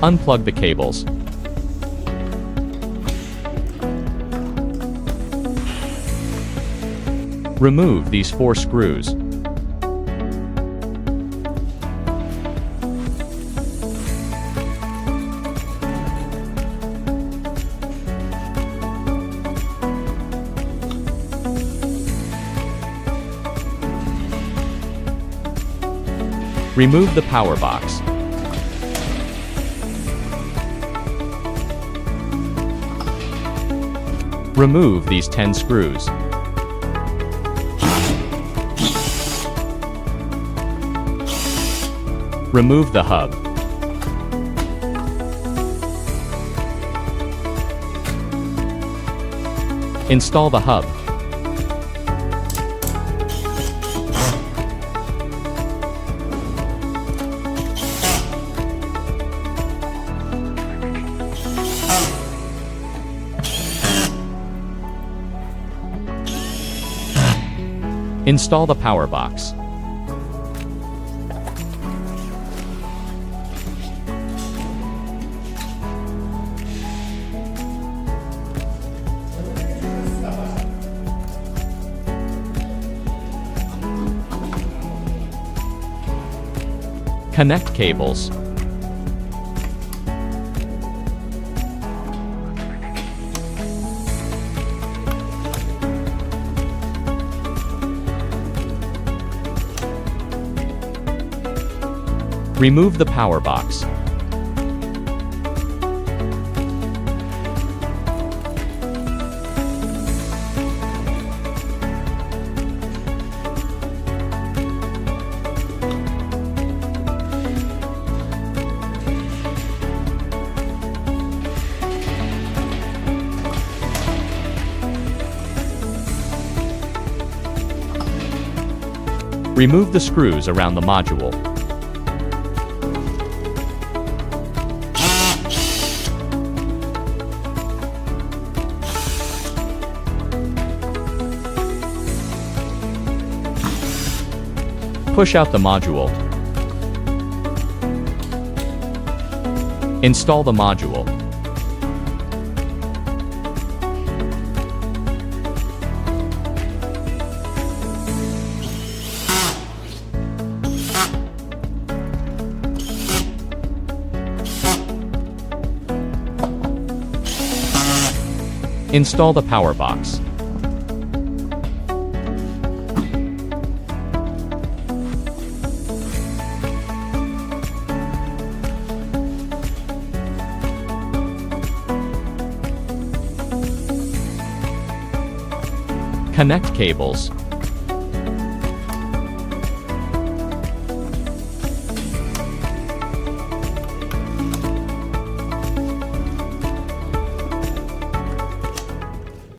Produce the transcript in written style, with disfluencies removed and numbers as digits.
Unplug the cables. Remove these 4 screws. Remove the power box. Remove these 10 screws. Remove the hub. Install the hub. Install the power box. Connect cables. Remove the power box. Remove the screws around the module. Push out the module. Install the module. Install the power box. Connect cables.